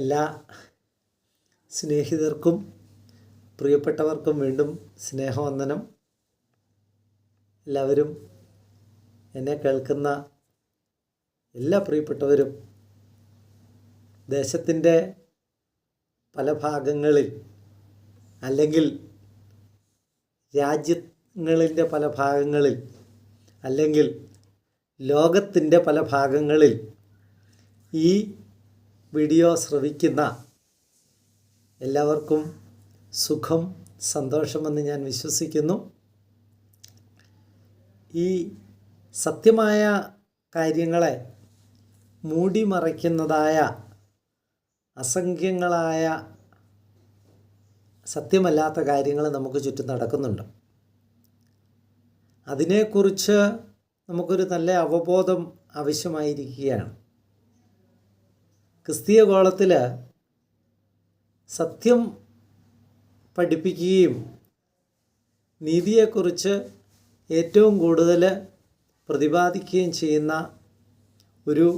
എല്ലാ സ്നേഹിതർക്കും പ്രിയപ്പെട്ടവർക്കും വീണ്ടും സ്നേഹവന്ദനം. എല്ലാവരും എന്നെ കേൾക്കുന്ന എല്ലാ പ്രിയപ്പെട്ടവരും ദേശത്തിൻ്റെ പല ഭാഗങ്ങളിൽ അല്ലെങ്കിൽ രാജ്യങ്ങളിൻ്റെ പല ഭാഗങ്ങളിൽ അല്ലെങ്കിൽ ലോകത്തിൻ്റെ പല ഭാഗങ്ങളിൽ ഈ വീഡിയോ ശ്രവിക്കുന്ന എല്ലാവർക്കും സുഖം സന്തോഷമെന്ന് ഞാൻ വിശ്വസിക്കുന്നു. ഈ സത്യമായ കാര്യങ്ങളെ മൂടിമറയ്ക്കുന്നതായ അസംഖ്യങ്ങളായ സത്യമല്ലാത്ത കാര്യങ്ങൾ നമുക്ക് ചുറ്റും നടക്കുന്നുണ്ട്. അതിനെക്കുറിച്ച് നമുക്കൊരു നല്ല അവബോധം ആവശ്യമായിരിക്കുകയാണ്. ക്രിസ്തീയ ഗോളത്തിൽ സത്യം പഠിപ്പിക്കുകയും നീതിയെക്കുറിച്ച് ഏറ്റവും കൂടുതൽ പ്രതിപാദിക്കുകയും ചെയ്യുന്ന ഒരു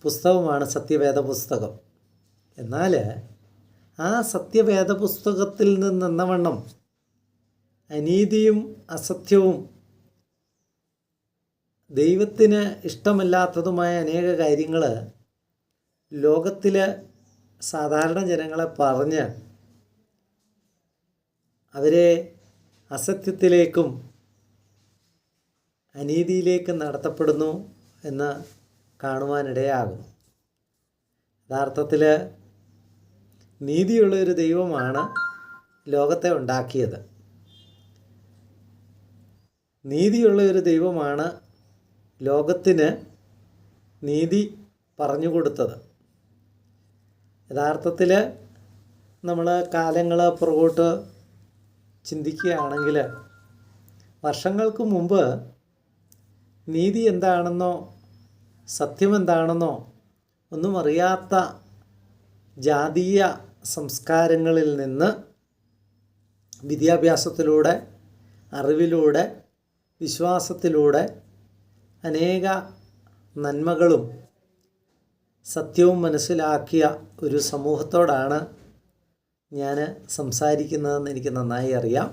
പുസ്തകമാണ് സത്യവേദ പുസ്തകം. എന്നാൽ ആ സത്യവേദ പുസ്തകത്തിൽ നിന്നെന്നവണ്ണം അനീതിയും അസത്യവും ദൈവത്തിന് ഇഷ്ടമല്ലാത്തതുമായ അനേക കാര്യങ്ങൾ ലോകത്തിലെ സാധാരണ ജനങ്ങളെ പറഞ്ഞ് അവരെ അസത്യത്തിലേക്കും അനീതിയിലേക്കും നടത്തപ്പെടുന്നു എന്ന് കാണുവാനിടയാകുന്നു. യഥാർത്ഥത്തിൽ നീതിയുള്ളൊരു ദൈവമാണ് ലോകത്തെ ഉണ്ടാക്കിയത്. നീതിയുള്ള ഒരു ദൈവമാണ് ലോകത്തിന് നീതി പറഞ്ഞു കൊടുത്തത്. യഥാർത്ഥത്തിൽ നമ്മൾ കാലങ്ങൾ പുറകോട്ട് ചിന്തിക്കുകയാണെങ്കിൽ വർഷങ്ങൾക്ക് മുമ്പ് നീതി എന്താണെന്നോ സത്യം എന്താണെന്നോ ഒന്നും അറിയാത്ത ജാതീയ സംസ്കാരങ്ങളിൽ നിന്ന് വിദ്യാഭ്യാസത്തിലൂടെ അറിവിലൂടെ വിശ്വാസത്തിലൂടെ അനേക നന്മകളും സത്യവും മനസ്സിലാക്കിയ ഒരു സമൂഹത്തോടാണ് ഞാൻ സംസാരിക്കുന്നതെന്ന് എനിക്ക് നന്നായി അറിയാം.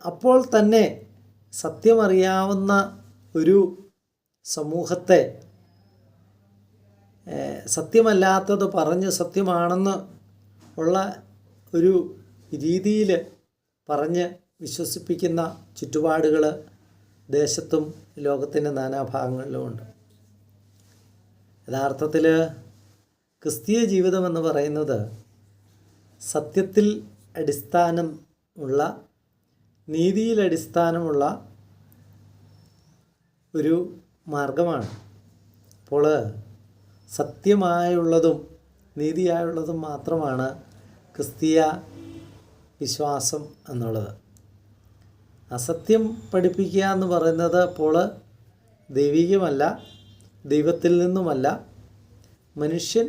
അപ്പോൾ തന്നെ സത്യമറിയാവുന്ന ഒരു സമൂഹത്തെ സത്യമല്ലാത്തത് പറഞ്ഞ് സത്യമാണെന്ന് ഉള്ള ഒരു രീതിയിൽ പറഞ്ഞ് വിശ്വസിപ്പിക്കുന്ന ചുറ്റുപാടുകൾ ദേശത്തും ലോകത്തിൻ്റെ നാനാഭാഗങ്ങളിലുമുണ്ട്. യഥാർത്ഥത്തിൽ ക്രിസ്തീയ ജീവിതമെന്ന് പറയുന്നത് സത്യത്തിൽ അടിസ്ഥാനമുള്ള നീതിയിൽ അടിസ്ഥാനമുള്ള ഒരു മാർഗമാണ്. അപ്പോൾ സത്യമായുള്ളതും നീതിയായുള്ളതും മാത്രമാണ് ക്രിസ്തീയ വിശ്വാസം എന്നുള്ളത്. അസത്യം പഠിപ്പിക്കുക എന്ന് പറയുന്നത് അപ്പോൾ ദൈവികമല്ല, ദൈവത്തിൽ നിന്നുമല്ല. മനുഷ്യൻ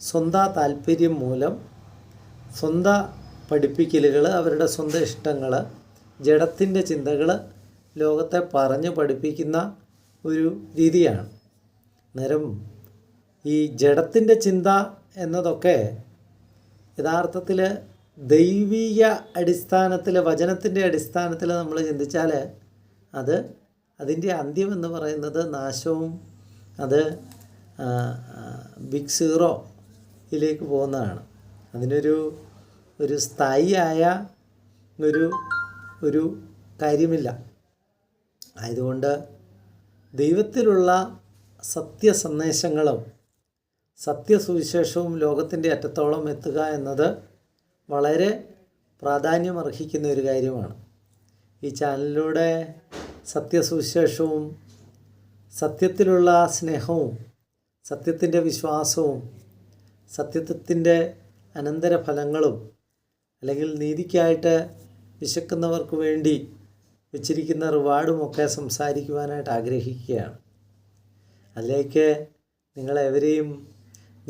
സ്വന്തം താല്പര്യം മൂലം സ്വന്തം പഠിപ്പിക്കലുകൾ, അവരുടെ സ്വന്തം ഇഷ്ടങ്ങൾ, ജഡത്തിൻ്റെ ചിന്തകൾ ലോകത്തെ പറഞ്ഞ് പഠിപ്പിക്കുന്ന ഒരു രീതിയാണ്. നേരം ഈ ജഡത്തിൻ്റെ ചിന്ത എന്നതൊക്കെ യഥാർത്ഥത്തിൽ ദൈവിക അടിസ്ഥാനത്തിൽ വചനത്തിൻ്റെ അടിസ്ഥാനത്തിൽ നമ്മൾ ചിന്തിച്ചാൽ അതിൻ്റെ അന്ത്യം എന്ന് പറയുന്നത് നാശവും അത് ബിഗ് സീറോയിലേക്ക് പോകുന്നതാണ്. അതിനൊരു സ്ഥായിയായ ഒരു കാര്യമില്ല. ആയതുകൊണ്ട് ദൈവത്തിലുള്ള സത്യസന്ദേശങ്ങളും സത്യസുവിശേഷവും ലോകത്തിൻ്റെ അറ്റത്തോളം എത്തുക എന്നത് വളരെ പ്രാധാന്യമർഹിക്കുന്ന ഒരു കാര്യമാണ്. ഈ ചാനലിലൂടെ സത്യസുവിശേഷവും സത്യത്തിലുള്ള സ്നേഹവും സത്യത്തിൻ്റെ വിശ്വാസവും സത്യത്തിൻ്റെ അനന്തരഫലങ്ങളും അല്ലെങ്കിൽ നീതിക്കായിട്ട് വിശക്കുന്നവർക്ക് വേണ്ടി വെച്ചിരിക്കുന്ന റിവാർഡുമൊക്കെ സംസാരിക്കുവാനായിട്ട് ആഗ്രഹിക്കുകയാണ്. അതിലേക്ക് നിങ്ങളെവരെയും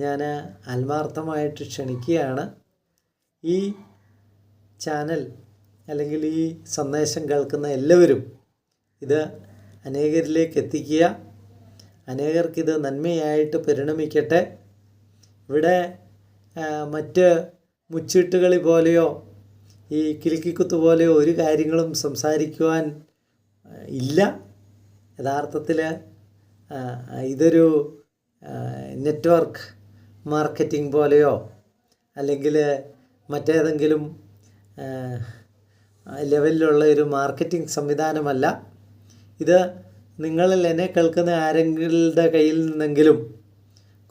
ഞാൻ ആത്മാർത്ഥമായിട്ട് ക്ഷണിക്കുകയാണ്. ഈ ചാനൽ അല്ലെങ്കിൽ ഈ സന്ദേശം കേൾക്കുന്ന എല്ലാവരും ഇത് അനേകരിലേക്ക് എത്തിക്കുക. അനേകർക്കിത് നന്മയായിട്ട് പരിണമിക്കട്ടെ. ഇവിടെ മറ്റ് മുച്ചീട്ടുകളി പോലെയോ ഈ കിലുക്കിക്കുത്ത് പോലെയോ ഒരു കാര്യങ്ങളും സംസാരിക്കുവാൻ ഇല്ല. യഥാർത്ഥത്തിൽ ഇതൊരു നെറ്റ്വർക്ക് മാർക്കറ്റിംഗ് പോലെയോ അല്ലെങ്കിൽ മറ്റേതെങ്കിലും ലെവലിലുള്ള ഒരു മാർക്കറ്റിംഗ് സംവിധാനമല്ല. ഇത് നിങ്ങളിൽ എന്നെ കേൾക്കുന്ന ആരെങ്കിലുടെ കയ്യിൽ നിന്നെങ്കിലും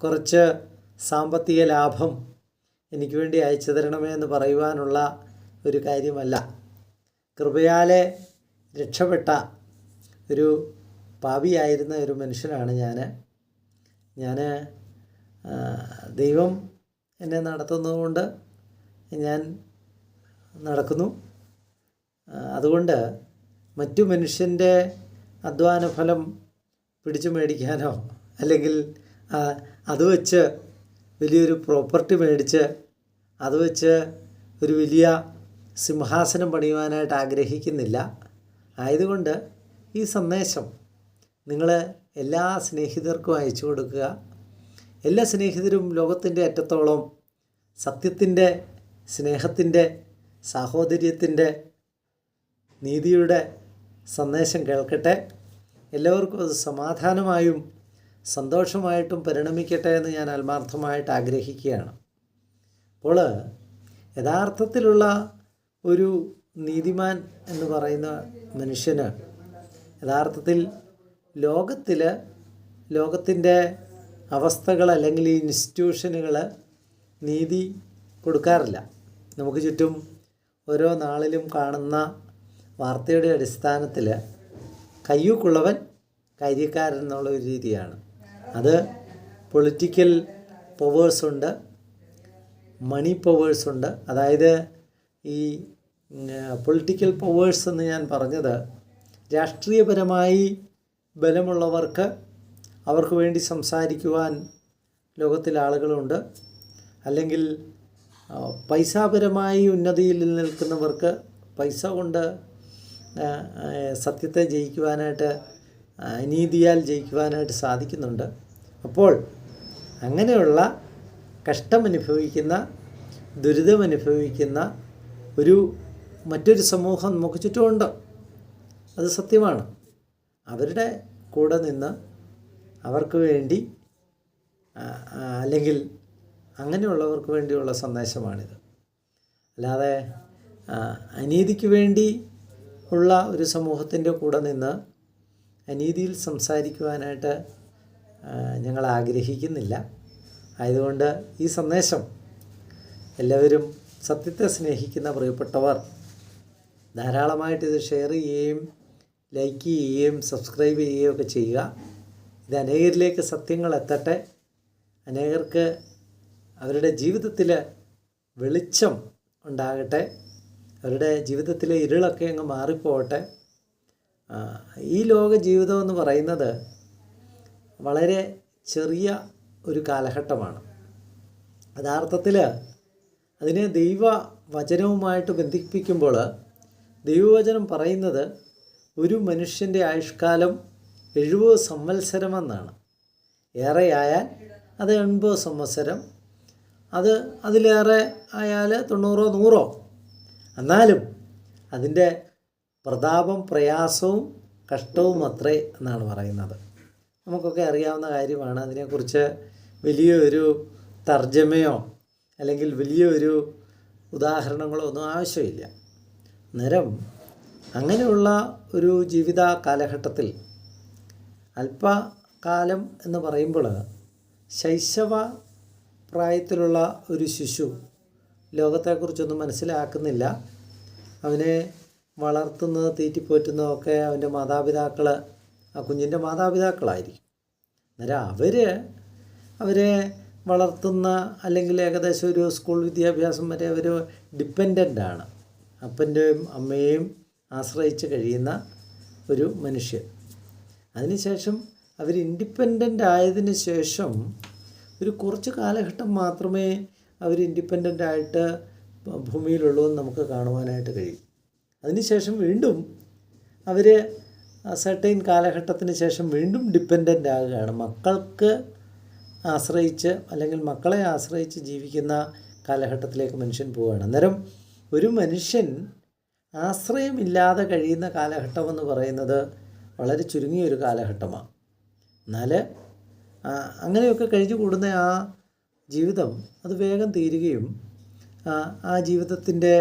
കുറച്ച് സാമ്പത്തിക ലാഭം എനിക്ക് വേണ്ടി അയച്ചു തരണമേ എന്ന് പറയുവാനുള്ള ഒരു കാര്യമല്ല. കൃപയാലെ രക്ഷപ്പെട്ട ഒരു പാപിയായിരുന്ന ഒരു മനുഷ്യനാണ് ഞാൻ. ദൈവം എന്നെ നടത്തുന്നതുകൊണ്ട് ഞാൻ നടക്കുന്നു. അതുകൊണ്ട് മറ്റു മനുഷ്യൻ്റെ അധ്വാന ഫലം പിടിച്ചു മേടിക്കാനോ അല്ലെങ്കിൽ അത് വെച്ച് വലിയൊരു പ്രോപ്പർട്ടി മേടിച്ച് അത് വെച്ച് ഒരു വലിയ സിംഹാസനം പണിയുവാനായിട്ട് ആഗ്രഹിക്കുന്നില്ല. ആയതുകൊണ്ട് ഈ സന്ദേശം നിങ്ങൾ എല്ലാ സ്നേഹിതർക്കും അയച്ചു കൊടുക്കുക. എല്ലാ സ്നേഹിതരും ലോകത്തിൻ്റെ അറ്റത്തോളം സത്യത്തിൻ്റെ, സ്നേഹത്തിൻ്റെ, സാഹോദര്യത്തിൻ്റെ, നീതിയുടെ സന്ദേശം കേൾക്കട്ടെ. എല്ലാവർക്കും അത് സമാധാനമായും സന്തോഷമായിട്ടും പരിണമിക്കട്ടെ എന്ന് ഞാൻ ആത്മാർത്ഥമായിട്ട് ആഗ്രഹിക്കുകയാണ്. അപ്പോൾ യഥാർത്ഥത്തിലുള്ള ഒരു നീതിമാൻ എന്ന് പറയുന്ന മനുഷ്യന് യഥാർത്ഥത്തിൽ ലോകത്തിൻ്റെ അവസ്ഥകൾ അല്ലെങ്കിൽ ഇൻസ്റ്റിറ്റ്യൂഷനുകൾ നീതി കൊടുക്കാറില്ല. നമുക്ക് ചുറ്റും ഓരോ നാളിലും കാണുന്ന വാർത്തയുടെ അടിസ്ഥാനത്തിൽ കയ്യൂക്കുള്ളവൻ കാര്യക്കാരൻ എന്നുള്ള ഒരു രീതിയാണ്. അത് പൊളിറ്റിക്കൽ പവേഴ്സുണ്ട്, മണി പവേഴ്സുണ്ട്. അതായത് ഈ പൊളിറ്റിക്കൽ പവേഴ്സ് എന്ന് ഞാൻ പറഞ്ഞത് രാഷ്ട്രീയപരമായി ബലമുള്ളവർക്ക് അവർക്ക് വേണ്ടി സംസാരിക്കുവാൻ ലോകത്തിൽ ആളുകളുണ്ട്. അല്ലെങ്കിൽ പൈസാപരമായി ഉന്നതിയിൽ നിൽക്കുന്നവർക്ക് പൈസ കൊണ്ട് സത്യത്തെ ജയിക്കുവാനായിട്ട്, അനീതിയാൽ ജയിക്കുവാനായിട്ട് സാധിക്കുന്നുണ്ട്. അപ്പോൾ അങ്ങനെയുള്ള കഷ്ടമനുഭവിക്കുന്ന, ദുരിതമനുഭവിക്കുന്ന മറ്റൊരു സമൂഹം നമുക്ക് ചുറ്റുമുണ്ട്. അത് സത്യമാണ്. അവരുടെ കൂടെ നിന്ന് അവർക്ക് വേണ്ടി അല്ലെങ്കിൽ അങ്ങനെയുള്ളവർക്ക് വേണ്ടിയുള്ള സന്ദേശമാണിത്. അല്ലാതെ അനീതിക്ക് വേണ്ടി ഉള്ള ഒരു സമൂഹത്തിൻ്റെ കൂടെ നിന്ന് അനീതിയിൽ സംസാരിക്കുവാനായിട്ട് ഞങ്ങൾ ആഗ്രഹിക്കുന്നില്ല. ആയതുകൊണ്ട് ഈ സന്ദേശം എല്ലാവരും, സത്യത്തെ സ്നേഹിക്കുന്ന പ്രിയപ്പെട്ടവർ ധാരാളമായിട്ട് ഇത് ഷെയർ ചെയ്യുകയും ലൈക്ക് ചെയ്യുകയും സബ്സ്ക്രൈബ് ചെയ്യുകയും ഒക്കെ ചെയ്യുക. ഇത് അനേകരിലേക്ക് സത്യങ്ങൾ എത്തട്ടെ. അനേകർക്ക് അവരുടെ ജീവിതത്തിൽ വെളിച്ചം ഉണ്ടാകട്ടെ. അവരുടെ ജീവിതത്തിലെ ഇരുളൊക്കെ അങ്ങ് മാറിപ്പോകട്ടെ. ഈ ലോക ജീവിതം എന്ന് പറയുന്നത് വളരെ ചെറിയ ഒരു കാലഘട്ടമാണ്. യഥാർത്ഥത്തിൽ അതിനെ ദൈവവചനവുമായിട്ട് ബന്ധിപ്പിക്കുമ്പോൾ ദൈവവചനം പറയുന്നത് ഒരു മനുഷ്യൻ്റെ ആയുഷ്കാലം 70 സംവത്സരമെന്നാണ്. ഏറെയായാൽ അത് 80 സംവത്സരം, അതിലേറെ ആയാൽ 90 100. എന്നാലും അതിൻ്റെ പ്രതാപം, പ്രയാസവും കഷ്ടവും അത്രേ എന്നാണ് പറയുന്നത്. നമുക്കൊക്കെ അറിയാവുന്ന കാര്യമാണ്. അതിനെക്കുറിച്ച് വലിയൊരു തർജ്ജമയോ അല്ലെങ്കിൽ വലിയൊരു ഉദാഹരണങ്ങളോ ഒന്നും ആവശ്യമില്ല. അന്നേരം അങ്ങനെയുള്ള ഒരു ജീവിത കാലഘട്ടത്തിൽ അല്പകാലം എന്ന് പറയുമ്പോൾ ശൈശവ പ്രായത്തിലുള്ള ഒരു ശിശു ലോകത്തെക്കുറിച്ചൊന്നും മനസ്സിലാക്കുന്നില്ല. അവനെ വളർത്തുന്നത്, തീറ്റിപ്പോറ്റുന്നതൊക്കെ അവൻ്റെ മാതാപിതാക്കൾ, ആ കുഞ്ഞിൻ്റെ മാതാപിതാക്കളായിരിക്കും. അന്നേരം അവരെ വളർത്തുന്ന അല്ലെങ്കിൽ ഏകദേശം ഒരു സ്കൂൾ വിദ്യാഭ്യാസം വരെ അവർ ഡിപ്പെൻഡൻ്റാണ്. അപ്പൻ്റെയും അമ്മയെയും ആശ്രയിച്ച് കഴിയുന്ന ഒരു മനുഷ്യൻ. അതിനുശേഷം അവർ ഇൻഡിപെൻഡൻ്റ് ആയതിന് ശേഷം ഒരു കുറച്ച് കാലഘട്ടം മാത്രമേ അവർ ഇൻഡിപെൻഡൻ്റ് ആയിട്ട് ഭൂമിയിലുള്ളൂ എന്ന് നമുക്ക് കാണുവാനായിട്ട് കഴിയും. അതിനുശേഷം വീണ്ടും അവർ സെർട്ടൈൻ കാലഘട്ടത്തിന് ശേഷം വീണ്ടും ഡിപ്പെൻഡൻ്റ് ആകുകയാണ്. മക്കൾക്ക് ആശ്രയിച്ച് അല്ലെങ്കിൽ മക്കളെ ആശ്രയിച്ച് ജീവിക്കുന്ന കാലഘട്ടത്തിലേക്ക് മനുഷ്യൻ പോവുകയാണ്. അന്നേരം ഒരു മനുഷ്യൻ ആശ്രയമില്ലാതെ കഴിയുന്ന കാലഘട്ടമെന്ന് പറയുന്നത് വളരെ ചുരുങ്ങിയൊരു കാലഘട്ടമാണ്. എന്നാൽ അങ്ങനെയൊക്കെ കഴിഞ്ഞു കൂടുന്ന ആ ജീവിതം അത് വേഗം തീരുകയും ആ ജീവിതത്തിൻ്റെ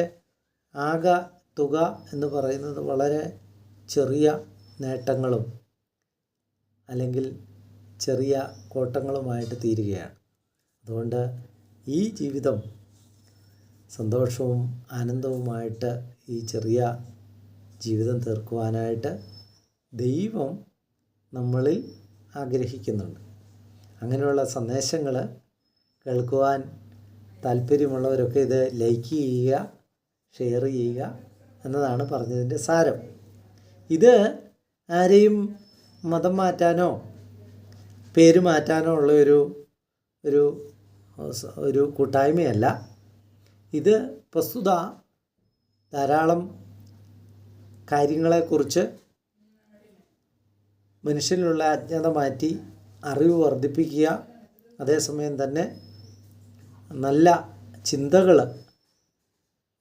ആകെ തുക എന്ന് പറയുന്നത് വളരെ ചെറിയ നേട്ടങ്ങളും അല്ലെങ്കിൽ ചെറിയ കോട്ടങ്ങളുമായിട്ട് തീരുകയാണ്. അതുകൊണ്ട് ഈ ജീവിതം സന്തോഷവും ആനന്ദവുമായിട്ട് ഈ ചെറിയ ജീവിതം തീർക്കുവാനായിട്ട് ദൈവം നമ്മളിൽ ആഗ്രഹിക്കുന്നുണ്ട്. അങ്ങനെയുള്ള സന്ദേശങ്ങൾ കേൾക്കുവാൻ താല്പര്യമുള്ളവരൊക്കെ ഇത് ലൈക്ക് ചെയ്യുക, ഷെയർ ചെയ്യുക എന്നതാണ് പറഞ്ഞതിൻ്റെ സാരം. ഇത് ആരെയും മതം മാറ്റാനോ പേര് മാറ്റാനോ ഉള്ള ഒരു കൂട്ടായ്മയല്ല. ഇത് പ്രസ്തുത ധാരാളം കാര്യങ്ങളെക്കുറിച്ച് മനുഷ്യനിലുള്ള അജ്ഞത മാറ്റി അറിവ് വർദ്ധിപ്പിക്കുക, അതേസമയം തന്നെ നല്ല ചിന്തകൾ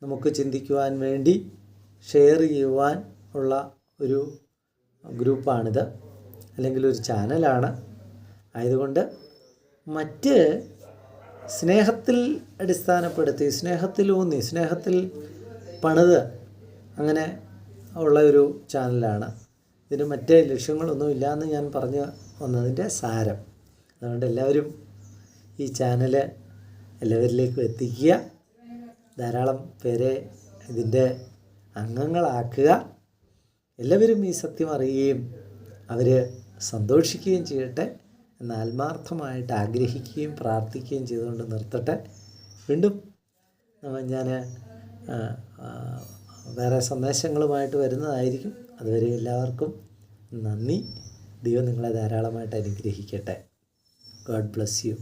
നമുക്ക് ചിന്തിക്കുവാൻ വേണ്ടി ഷെയർ ചെയ്യുവാൻ ഉള്ള ഒരു ഗ്രൂപ്പാണിത്, അല്ലെങ്കിൽ ഒരു ചാനലാണ്. ആയതുകൊണ്ട് മറ്റ് സ്നേഹത്തിൽ അടിസ്ഥാനപ്പെടുത്തി, സ്നേഹത്തിലൂന്നി, സ്നേഹത്തിൽ പണിത് അങ്ങനെ ഉള്ള ഒരു ചാനലാണ്. ഇതിന് മറ്റേ ലക്ഷ്യങ്ങളൊന്നുമില്ല എന്ന് ഞാൻ പറഞ്ഞു വന്നതിൻ്റെ സാരം. അതുകൊണ്ട് എല്ലാവരും ഈ ചാനൽ എല്ലാവരിലേക്കും എത്തിക്കുക, ധാരാളം പേരെ ഇതിൻ്റെ അംഗങ്ങളാക്കുക. എല്ലാവരും ഈ സത്യം അറിയുകയും അവർ സന്തോഷിക്കുകയും ചെയ്യട്ടെ എന്ന് ആത്മാർത്ഥമായിട്ട് ആഗ്രഹിക്കുകയും പ്രാർത്ഥിക്കുകയും ചെയ്തുകൊണ്ട് നിർത്തട്ടെ. വീണ്ടും ഞാൻ വേറെ സന്ദേശങ്ങളുമായിട്ട് വരുന്നതായിരിക്കും. അതുവരെ എല്ലാവർക്കും നന്ദി. ദൈവം നിങ്ങളെ ധാരാളമായിട്ട് അനുഗ്രഹിക്കട്ടെ. God bless you.